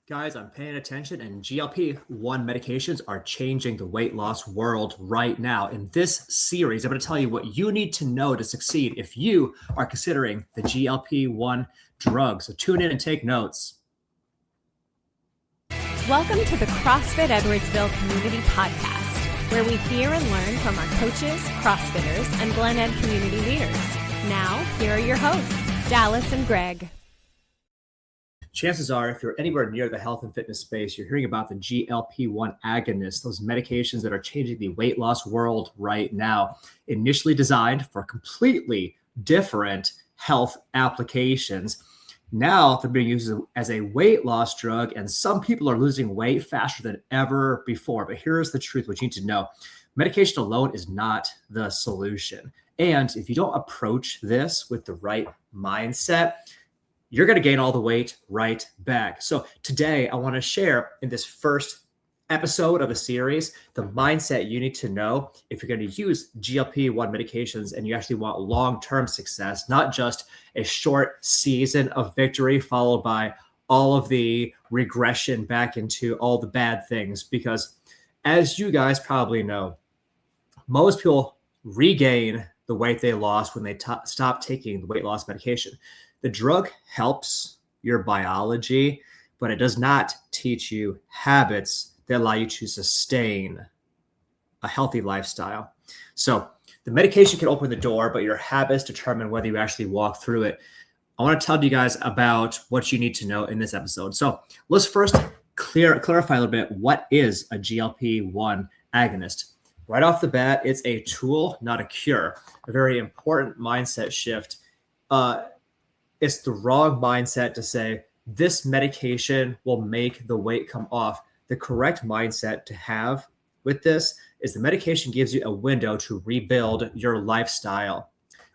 Guys, I'm paying attention, and GLP-1 medications are changing the weight loss world right now. In this series, I'm going to tell you what you need to know to succeed if you are considering the GLP-1 drug. So tune in and take notes. Welcome to the CrossFit Edwardsville Community Podcast, where we hear and learn from our coaches, CrossFitters, and Glen Ed community leaders. Now, here are your hosts, Dallas and Greg. Chances are, if you're anywhere near the health and fitness space, you're hearing about the GLP-1 agonists, those medications that are changing the weight loss world right now. Initially designed for completely different health applications. Now they're being used as a weight loss drug, and some people are losing weight faster than ever before. But here's the truth, what you need to know. Medication alone is not the solution. And if you don't approach this with the right mindset, you're going to gain all the weight right back. So today I want to share in this first episode of a series, the mindset you need to know if you're going to use GLP-1 medications and you actually want long-term success, not just a short season of victory followed by all of the regression back into all the bad things. Because as you guys probably know, most people regain the weight they lost when they stop taking the weight loss medication. The drug helps your biology, but it does not teach you habits that allow you to sustain a healthy lifestyle. So the medication can open the door, but your habits determine whether you actually walk through it. I want to tell you guys about what you need to know in this episode. So let's first clarify a little bit, what is a GLP-1 agonist? Right off the bat, it's a tool, not a cure. A very important mindset shift. It's the wrong mindset to say this medication will make the weight come off. The correct mindset to have with this is the medication gives you a window to rebuild your lifestyle,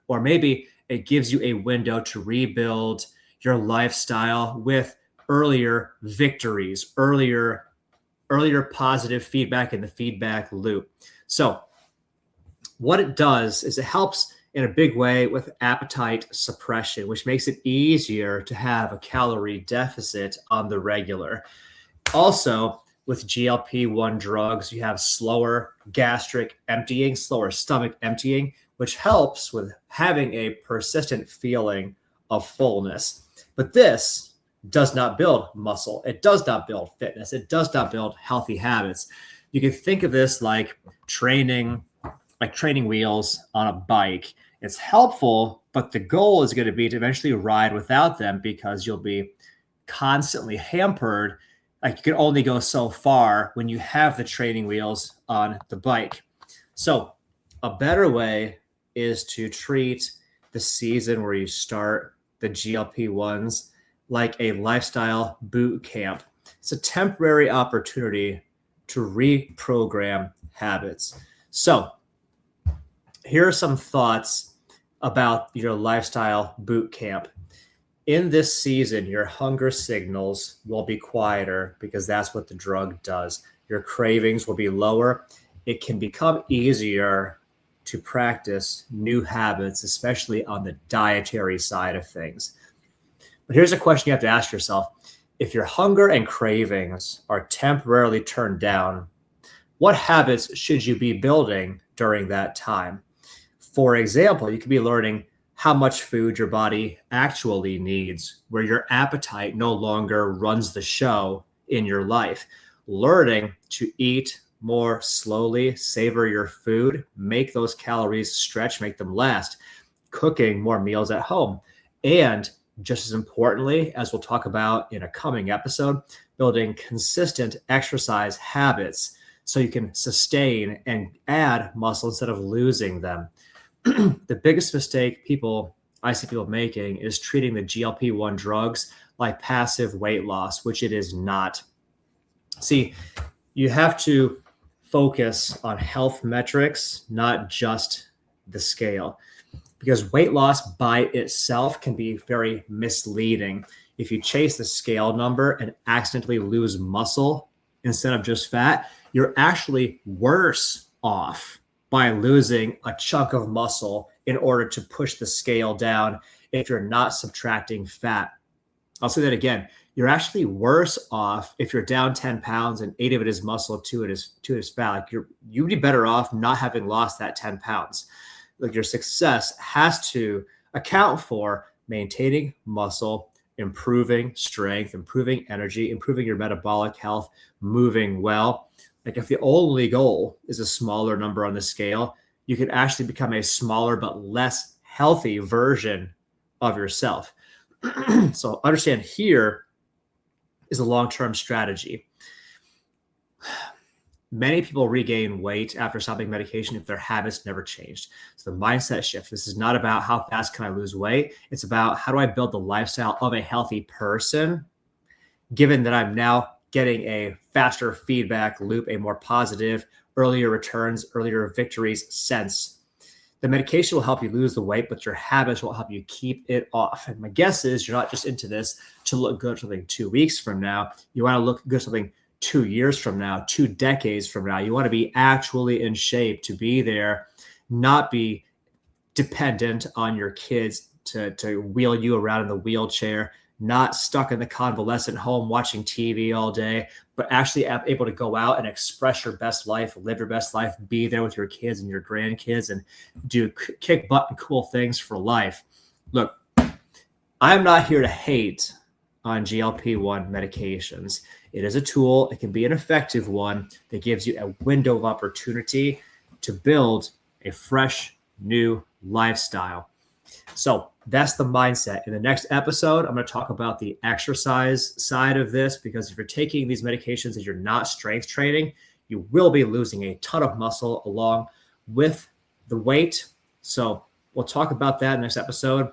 or maybe it gives you a window to rebuild your lifestyle with earlier victories, earlier positive feedback in the feedback loop. So what it does is it helps in a big way with appetite suppression, which makes it easier to have a calorie deficit on the regular. Also, with GLP-1 drugs, you have slower gastric emptying, slower stomach emptying, which helps with having a persistent feeling of fullness. But this does not build muscle. It does not build fitness. It does not build healthy habits. You can think of this like training wheels on a bike. It's helpful, but the goal is going to be to eventually ride without them because you'll be constantly hampered. Like you can only go so far when you have the training wheels on the bike. So a better way is to treat the season where you start the GLP-1s like a lifestyle boot camp. It's a temporary opportunity to reprogram habits. So here are some thoughts about your lifestyle boot camp. In this season, your hunger signals will be quieter because that's what the drug does. Your cravings will be lower. It can become easier to practice new habits, especially on the dietary side of things. But here's a question you have to ask yourself. If your hunger and cravings are temporarily turned down, what habits should you be building during that time? For example, you could be learning how much food your body actually needs, where your appetite no longer runs the show in your life. Learning to eat more slowly, savor your food, make those calories stretch, make them last. Cooking more meals at home. And just as importantly, as we'll talk about in a coming episode, building consistent exercise habits so you can sustain and add muscle instead of losing them. The biggest mistake I see people making is treating the GLP-1 drugs like passive weight loss, which it is not. See, you have to focus on health metrics, not just the scale, because weight loss by itself can be very misleading. If you chase the scale number and accidentally lose muscle instead of just fat, you're actually worse off by losing a chunk of muscle in order to push the scale down if you're not subtracting fat. I'll say that again. You're actually worse off if you're down 10 pounds and 8 of it is muscle, 2 of it is fat. Like you'd be better off not having lost that 10 pounds. Like your success has to account for maintaining muscle, improving strength, improving energy, improving your metabolic health, moving well. Like if the only goal is a smaller number on the scale, you can actually become a smaller but less healthy version of yourself. So understand here is a long-term strategy. Many people regain weight after stopping medication if their habits never changed. So the mindset shift. This is not about how fast can I lose weight. It's about how do I build the lifestyle of a healthy person, given that I'm now getting a faster feedback loop, a more positive, earlier returns, earlier victories sense. The medication will help you lose the weight, but your habits will help you keep it off. And my guess is you're not just into this to look good something 2 weeks from now. You want to look good something 2 years from now, 2 decades from now. You want to be actually in shape to be there, not be dependent on your kids to wheel you around in the wheelchair, not stuck in the convalescent home watching TV all day, but actually able to go out and express your best life, live your best life, be there with your kids and your grandkids and do kick butt and cool things for life. Look, I'm not here to hate on GLP-1 medications. It is a tool. It can be an effective one that gives you a window of opportunity to build a fresh, new lifestyle. So that's the mindset. In the next episode, I'm going to talk about the exercise side of this, because if you're taking these medications and you're not strength training, you will be losing a ton of muscle along with the weight. So we'll talk about that in the next episode.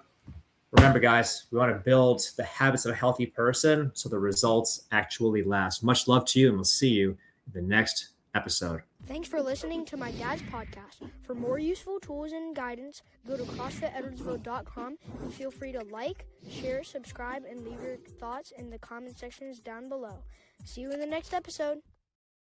Remember, guys, we want to build the habits of a healthy person so the results actually last. Much love to you, and we'll see you in the next episode. Thanks for listening to my dad's podcast. For more useful tools and guidance, go to CrossFitEdwardsville.com and feel free to like, share, subscribe, and leave your thoughts in the comment sections down below. See you in the next episode.